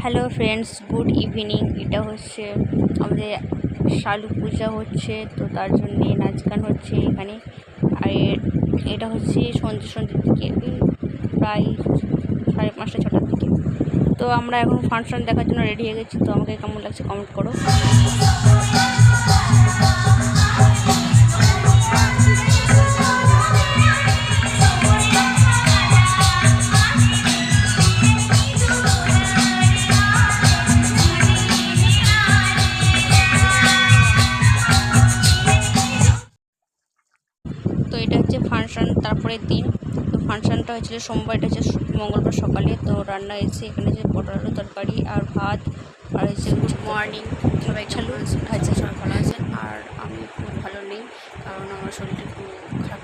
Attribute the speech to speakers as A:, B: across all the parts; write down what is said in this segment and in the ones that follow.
A: Hello friends, good evening. এটা হচ্ছে আমাদের শালু পূজা হচ্ছে, তো তার জন্যে নাচ গান হচ্ছে এখানে। আর এটা হচ্ছে সন্ধ্যের দিকে, প্রায় 5:30-6টার দিকে। তো আমরা এখন ফাংশন দেখার জন্য রেডি হয়ে গেছি। তো আমাকে কেমন লাগছে কমেন্ট করো। তো এটা হচ্ছে ফাংশন তারপরের দিন। তো ফাংশনটা হয়েছিল সোমবার, এটা হচ্ছে মঙ্গলবার সকালে। তো রান্না হয়েছে এখানে হচ্ছে পটল আলু তরকারি আর ভাত, আর হচ্ছে গুড মর্নিং সবাই ভালো আছেন, সবাই ভালো আছেন। আর আমি খুব ভালো নেই, কারণ আমার শরীরটা একটু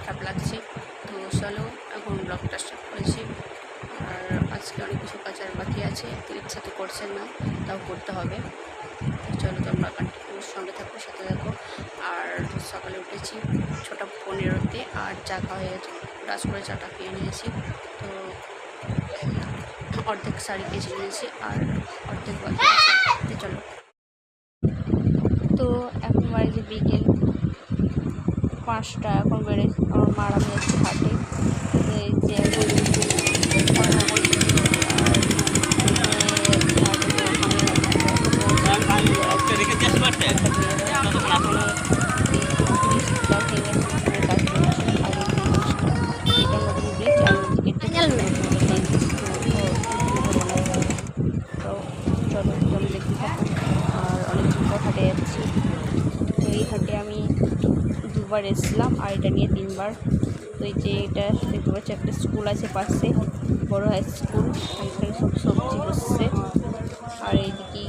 A: খারাপ লাগছে। তো চলো এখন ব্লগটা স্টার্ট করেছি। আর আজকে অনেক কিছু কাজ আর বাকি আছে, তো ইচ্ছা তো করছেন না, তাও করতে হবে। চলো তোমরা কন্টিনিউ সঙ্গে থাকো, সাথে থাকো। আর সকালে উঠেছি 6:15-তে, আর চা খাওয়া হয়ে গেছে। ব্রাশ করে চাটা খেয়ে নিয়েছি। তো অর্ধেক শাড়ি কেচে নিয়েছি আর অর্ধেক বাকি আছে। তো চলো। তো এখন বাজে বিকেল 5টা। এখন বেড়ে আমার মারা যাচ্ছে হাটে, যে আর অনেকদিন পর হাটে যাচ্ছি। তো এই হাটে আমি 2বার এসেছিলাম, আর এটা নিয়ে 3বার। তো এই যে এটা দেখতে পাচ্ছি একটা স্কুল আছে পাশে, বড় হাই স্কুল। এখানে সব সবজি বসছে। আর এইদিকে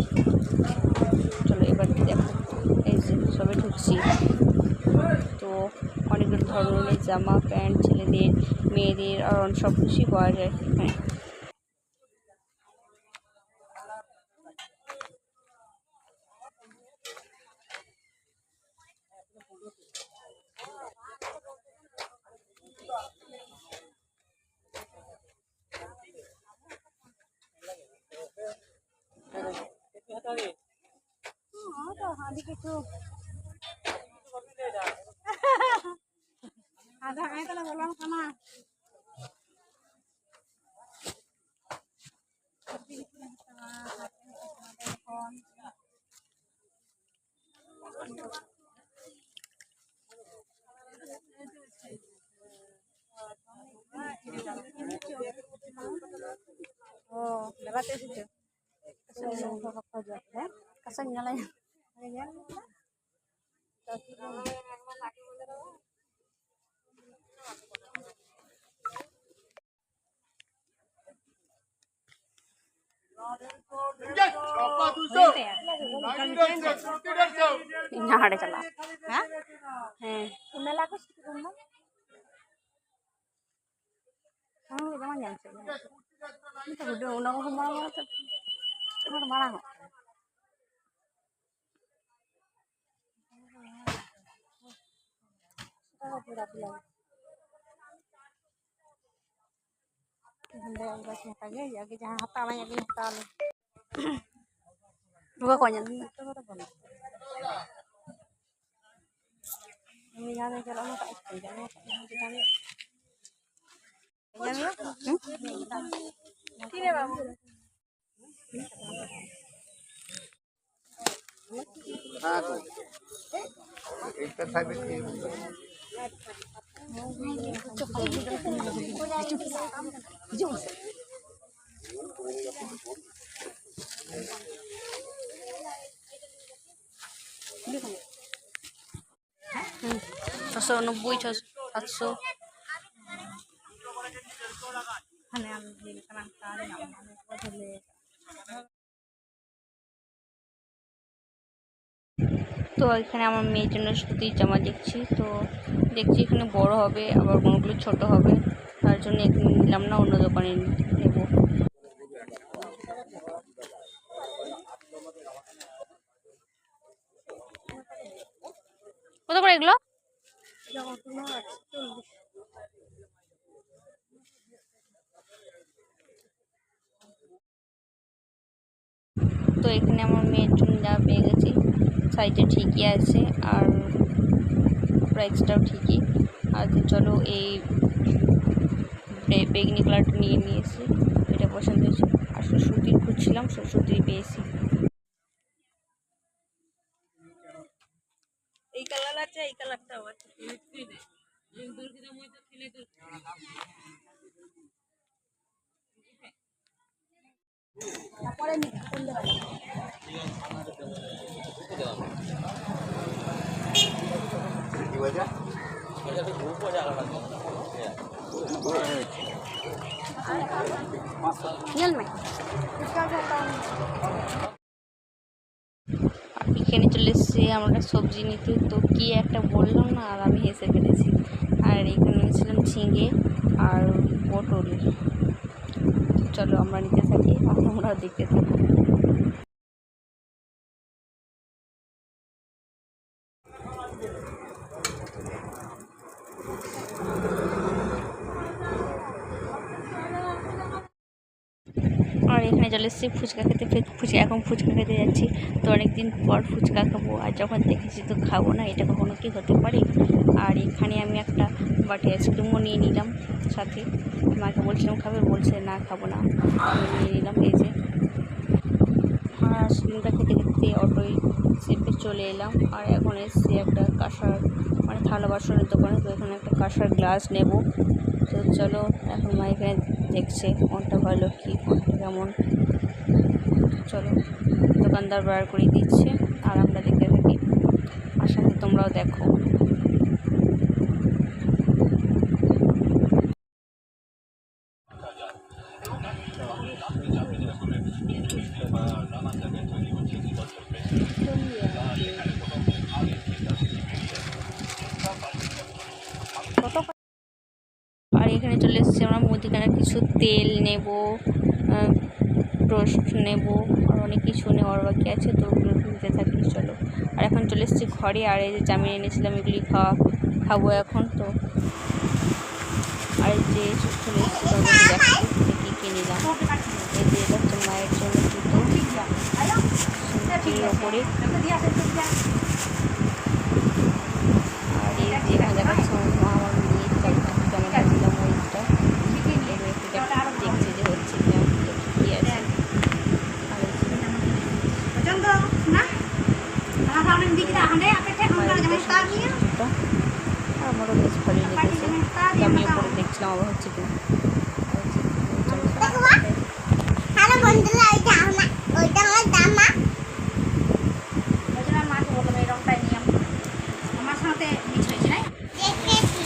A: চলো এবার দেখো, এই যে সবে ঢুকছি। তো অনেকগুলো ধরনের জামা প্যান্ট, ছেলেদের মেয়েদের আর সব কিছুই পাওয়া যায় এখানে। Lewat ya situ. Kasih nyalain. यहाँ हटे चला हैं मेला को ना हम जमा जान से तो गुड उना को मारा तो मारा हो पूरा पिला हम बस हटा गए आगे जहां हटा में आगे हटा ले रुका कौन जान हम यहां से चला ना तो जाने जाने किरे बाबू हां एक থাকবে কি ছশো 90 700 তো এখানে আমার মেয়ের জন্য সুতির জামা দেখছি। তো দেখছি এখানে বড় হবে, আবার কোনোগুলো ছোট হবে, তার জন্য এখানে নিলাম না, অন্য দোকানে নেব। কত করে এগুলো? তো এখানে আমার মেয়ের জন্য যা পেয়ে গেছি, সাইজে ঠিকই আছে আর প্রাইসটাও ঠিকই আছে। চলো এই বেগনি কালারটা নিয়ে নিয়েছি, এটা পছন্দ হয়েছে। আর সুতির খুঁজছিলাম, সুতির পেয়েছি।
B: এই কালার আছে, এই কালারটাও আছে।
A: এখানে চলে এসেছি আমরা সবজি নিতে, তো কি একটা বললাম না, আর আমি হেসে ফেলেছি। আর এখানে নিয়েছিলাম ঝিঙে আর পটল। চলো আমরা নিতে থাকি আর তোমরাও দেখতে থাকো। আর এখানে চলে এসেছি ফুচকা খেতে, এখন ফুচকা খেতে যাচ্ছি। তো অনেকদিন পর ফুচকা খাবো, আর যখন দেখেছি তো খাবো না, এটা কখনো কি হতে পারে। আর এখানে আমি একটা বাটি আইসক্রিমও নিয়ে নিলাম সাথে। মাকে বলছিলাম খাবে, বলছে না খাবো না, আমি নিয়ে নিলাম। এই যে আইসক্রিমটা খেতে খেতে অটোয় চেপে চলে এলাম। আর এখন এসেছি একটা কাঁসার মানে থালা বাসনের দোকানে, তো এখানে একটা কাঁসার গ্লাস নেব। তো চলো, এখন মা এখানে দেখছে কোনটা ভালো কি কোনটা কেমন। চলো, দোকানদার বার করে দিচ্ছে আর আমরা দেখতে থাকি, আর সাথে তোমরাও দেখো। আর এখানে চলে এসেছি আমরা মুদিখানার কিছু তেল নেব, টোস্ট নেব, আর অনেক কিছু নেওয়ার বাকি আছে, তো ওগুলো কিনতে থাকি। চলো, আর এখন চলে এসেছি ঘরে। আর এই যে চাউমিন এনেছিলাম, এগুলি খাবো এখন। তো আর যে চলে এসেছি তোমাদের দেখো কী কী নিলাম। এই যে এটা হচ্ছে মায়ের জন্য জুতো ওপরে। আর এই যে এখানে দেখাচ্ছে আমার মেয়ের জামাটা দিলাম ওইটা, দেখছে যে হচ্ছে ঠিকই আছে। আমারও বেশ ভালোই লেগেছে, আমিও পরে দেখছিলাম আবার হচ্ছে কিনা।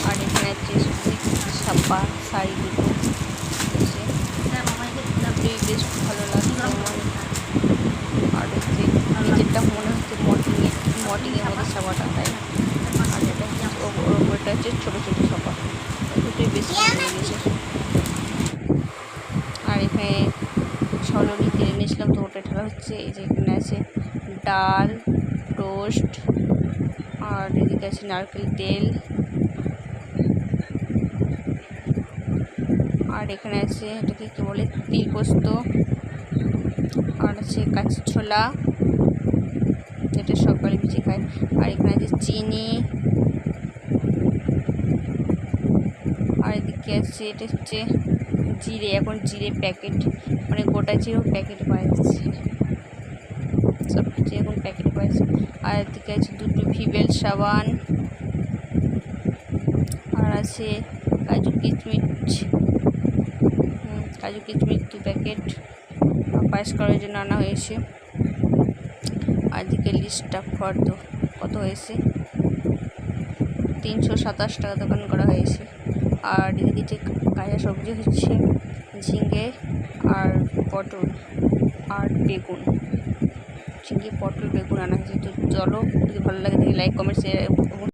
A: আর এখানে হচ্ছে ছাপা শাড়ি দুটো বেশ ভালো লাগছে আমার। আর হচ্ছে নিচেরটা মনে হচ্ছে মটিংয়ের মতো ছাপাটা, তাই না? আর এটা ওর ওপরটা হচ্ছে ছোটো ছোটো ছাপা, দুটোই বেশ ভালো লেগেছে। আর এখানে ছলনি তেল এনেছিলাম, তো ওটা ঢালা হচ্ছে। এই যে এখানে আছে ডাল, টোস্ট, আর এদিকে আছে নারকেল তেল। আর এখানে আছে এটাকে কী বলে, তিল পোস্ত। আর আছে কাঁচা ছোলা, যেটা সকালে বেশি খায়। আর এখানে আছে চিনি। আর এদিকে আছে এটা হচ্ছে জিরে, এখন জিরে প্যাকেট মানে গোটা জিরেও প্যাকেট পাওয়া যাচ্ছে, সব কিছু এখন প্যাকেটে পাওয়া যাচ্ছে। আর এদিকে আছে দুটো ভিভেল সাবান। আর আছে কাজু কিচমিচ 2 প্যাকেট পায়েস করার জন্য আনা হয়েছে। আর এদিকে লিস্টটা ফর্দ কত হয়েছে, 327 টাকা দোকান করা হয়েছে। আর এদিকে যে কাঁচা সবজি হচ্ছে ঝিঙে আর পটল আর বেগুন, ঝিঙে পটল বেগুন আনা হয়েছে। তো চলো, যদি ভালো লাগে তাহলে লাইক কমেন্ট শেয়ার